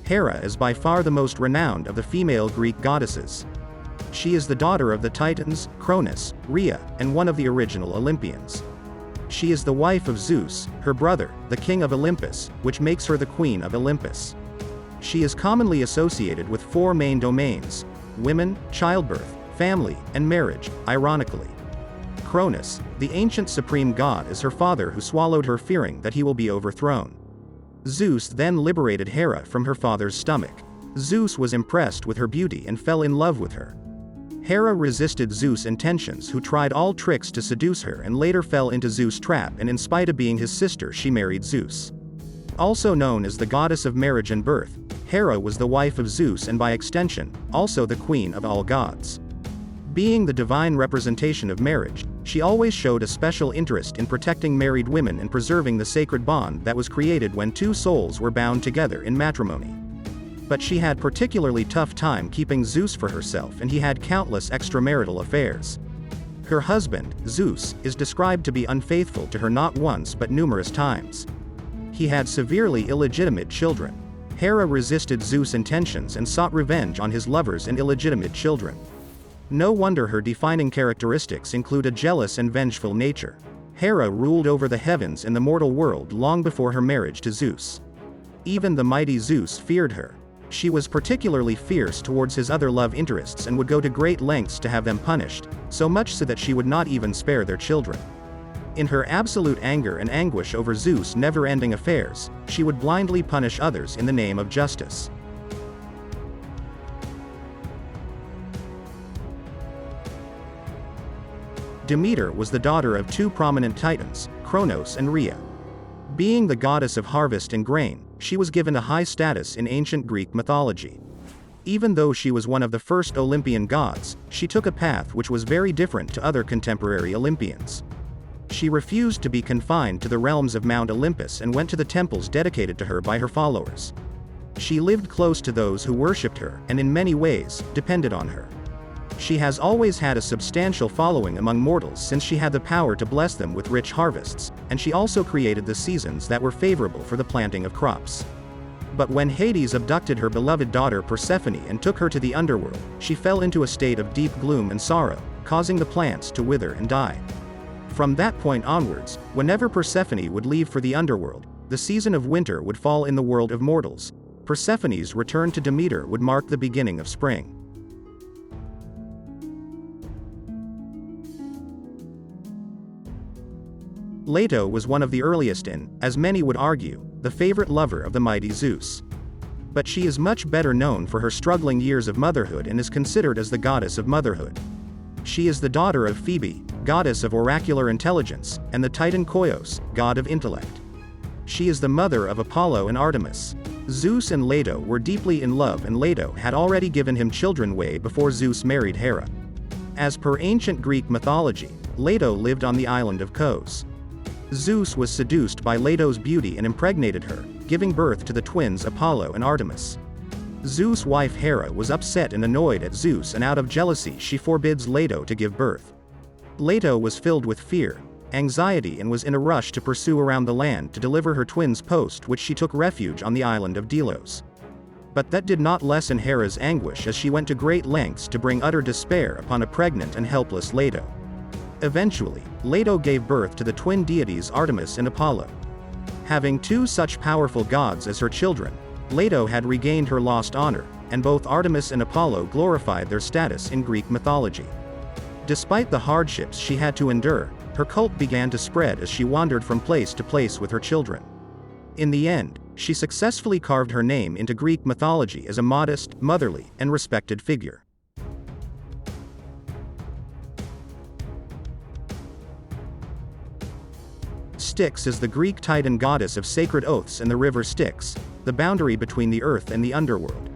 Hera is by far the most renowned of the female Greek goddesses. She is the daughter of the Titans, Cronus, Rhea, and one of the original Olympians. She is the wife of Zeus, her brother, the king of Olympus, which makes her the queen of Olympus. She is commonly associated with four main domains: women, childbirth, family, and marriage, ironically. Cronus, the ancient supreme god, is her father who swallowed her, fearing that he will be overthrown. Zeus then liberated Hera from her father's stomach. Zeus was impressed with her beauty and fell in love with her. Hera resisted Zeus' intentions, who tried all tricks to seduce her and later fell into Zeus' trap, and in spite of being his sister she married Zeus. Also known as the goddess of marriage and birth, Hera was the wife of Zeus and by extension, also the queen of all gods. Being the divine representation of marriage, she always showed a special interest in protecting married women and preserving the sacred bond that was created when two souls were bound together in matrimony. But she had particularly tough time keeping Zeus for herself, and he had countless extramarital affairs. Her husband, Zeus, is described to be unfaithful to her not once but numerous times. He had severely illegitimate children. Hera resisted Zeus' intentions and sought revenge on his lovers and illegitimate children. No wonder her defining characteristics include a jealous and vengeful nature. Hera ruled over the heavens and the mortal world long before her marriage to Zeus. Even the mighty Zeus feared her. She was particularly fierce towards his other love interests and would go to great lengths to have them punished, so much so that she would not even spare their children. In her absolute anger and anguish over Zeus' never-ending affairs, she would blindly punish others in the name of justice. Demeter was the daughter of two prominent titans, Cronos and Rhea. Being the goddess of harvest and grain, she was given a high status in ancient Greek mythology. Even though she was one of the first Olympian gods, she took a path which was very different to other contemporary Olympians. She refused to be confined to the realms of Mount Olympus and went to the temples dedicated to her by her followers. She lived close to those who worshipped her and in many ways depended on her. She has always had a substantial following among mortals since she had the power to bless them with rich harvests, and she also created the seasons that were favorable for the planting of crops. But when Hades abducted her beloved daughter Persephone and took her to the underworld, she fell into a state of deep gloom and sorrow, causing the plants to wither and die. From that point onwards, whenever Persephone would leave for the underworld, the season of winter would fall in the world of mortals. Persephone's return to Demeter would mark the beginning of spring. Leto was one of the earliest and, as many would argue, the favorite lover of the mighty Zeus. But she is much better known for her struggling years of motherhood and is considered as the goddess of motherhood. She is the daughter of Phoebe, goddess of oracular intelligence, and the Titan Koios, god of intellect. She is the mother of Apollo and Artemis. Zeus and Leto were deeply in love, and Leto had already given him children way before Zeus married Hera. As per ancient Greek mythology, Leto lived on the island of Kos. Zeus was seduced by Leto's beauty and impregnated her, giving birth to the twins Apollo and Artemis. Zeus' wife Hera was upset and annoyed at Zeus, and out of jealousy she forbids Leto to give birth. Leto was filled with fear, anxiety, and was in a rush to pursue around the land to deliver her twins post, which she took refuge on the island of Delos. But that did not lessen Hera's anguish, as she went to great lengths to bring utter despair upon a pregnant and helpless Leto. Eventually, Leto gave birth to the twin deities Artemis and Apollo. Having two such powerful gods as her children, Leto had regained her lost honor, and both Artemis and Apollo glorified their status in Greek mythology. Despite the hardships she had to endure, her cult began to spread as she wandered from place to place with her children. In the end, she successfully carved her name into Greek mythology as a modest, motherly, and respected figure. Styx is the Greek Titan goddess of sacred oaths and the river Styx, the boundary between the earth and the underworld.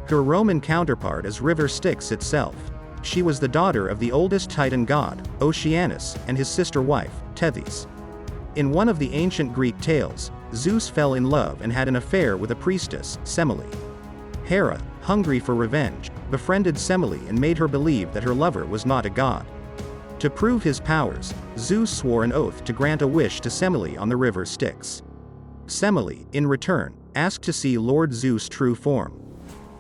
Her Roman counterpart is river Styx itself. She was the daughter of the oldest Titan god, Oceanus, and his sister wife, Tethys. In one of the ancient Greek tales, Zeus fell in love and had an affair with a priestess, Semele. Hera, hungry for revenge, befriended Semele and made her believe that her lover was not a god. To prove his powers, Zeus swore an oath to grant a wish to Semele on the river Styx. Semele, in return, asked to see Lord Zeus' true form.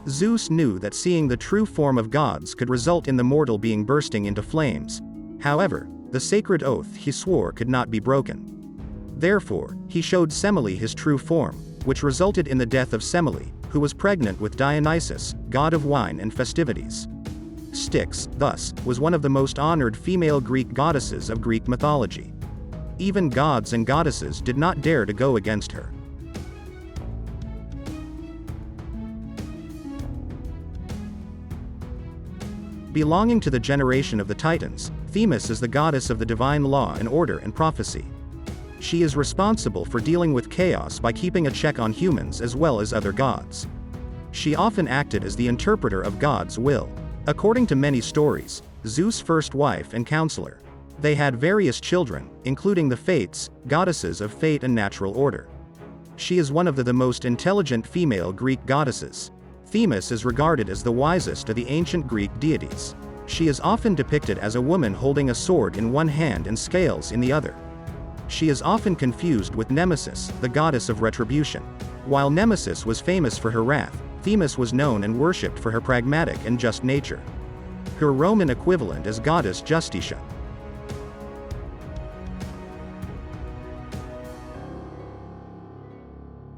Zeus knew that seeing the true form of gods could result in the mortal being bursting into flames. However, the sacred oath he swore could not be broken. Therefore, he showed Semele his true form, which resulted in the death of Semele, who was pregnant with Dionysus, god of wine and festivities. Styx, thus, was one of the most honored female Greek goddesses of Greek mythology. Even gods and goddesses did not dare to go against her. Belonging to the generation of the Titans, Themis is the goddess of the divine law and order and prophecy. She is responsible for dealing with chaos by keeping a check on humans as well as other gods. She often acted as the interpreter of God's will. According to many stories, Zeus' first wife and counselor. They had various children, including the Fates, goddesses of fate and natural order. She is one of the most intelligent female Greek goddesses. Themis is regarded as the wisest of the ancient Greek deities. She is often depicted as a woman holding a sword in one hand and scales in the other. She is often confused with Nemesis, the goddess of retribution. While Nemesis was famous for her wrath, Themis was known and worshipped for her pragmatic and just nature. Her Roman equivalent is goddess Justitia.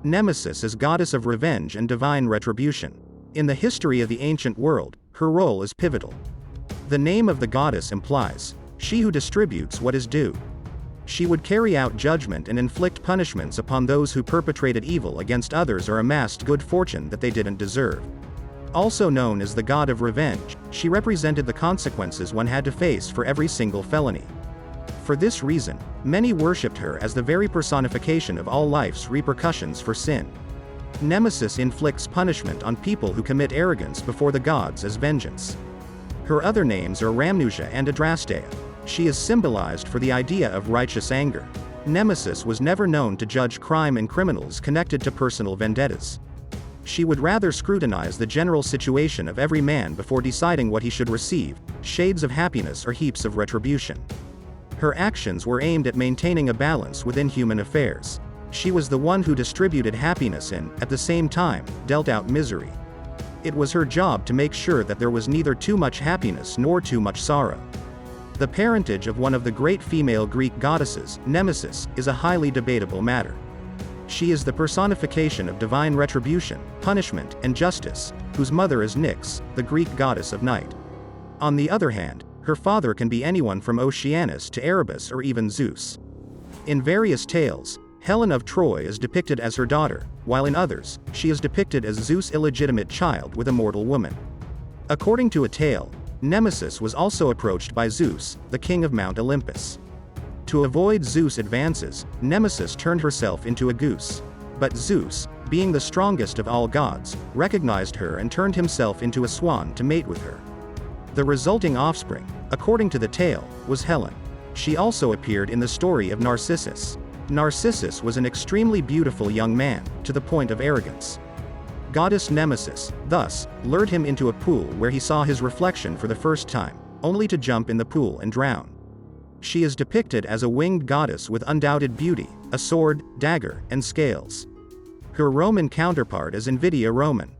Nemesis is goddess of revenge and divine retribution. In the history of the ancient world, her role is pivotal. The name of the goddess implies, she who distributes what is due. She would carry out judgment and inflict punishments upon those who perpetrated evil against others or amassed good fortune that they didn't deserve. Also known as the god of revenge, she represented the consequences one had to face for every single felony. For this reason, many worshipped her as the very personification of all life's repercussions for sin. Nemesis inflicts punishment on people who commit arrogance before the gods as vengeance. Her other names are Rhamnuja and Adrasteia. She is symbolized for the idea of righteous anger. Nemesis was never known to judge crime and criminals connected to personal vendettas. She would rather scrutinize the general situation of every man before deciding what he should receive, shades of happiness or heaps of retribution. Her actions were aimed at maintaining a balance within human affairs. She was the one who distributed happiness and, at the same time, dealt out misery. It was her job to make sure that there was neither too much happiness nor too much sorrow. The parentage of one of the great female Greek goddesses, Nemesis, is a highly debatable matter. She is the personification of divine retribution, punishment, and justice, whose mother is Nyx, the Greek goddess of night. On the other hand, her father can be anyone from Oceanus to Erebus or even Zeus. In various tales, Helen of Troy is depicted as her daughter, while in others, she is depicted as Zeus' illegitimate child with a mortal woman. According to a tale, Nemesis was also approached by Zeus, the king of Mount Olympus. To avoid Zeus' advances, Nemesis turned herself into a goose. But Zeus, being the strongest of all gods, recognized her and turned himself into a swan to mate with her. The resulting offspring, according to the tale, was Helen. She also appeared in the story of Narcissus. Narcissus was an extremely beautiful young man, to the point of arrogance. Goddess Nemesis, thus, lured him into a pool where he saw his reflection for the first time, only to jump in the pool and drown. She is depicted as a winged goddess with undoubted beauty, a sword, dagger, and scales. Her Roman counterpart is Invidia Roman.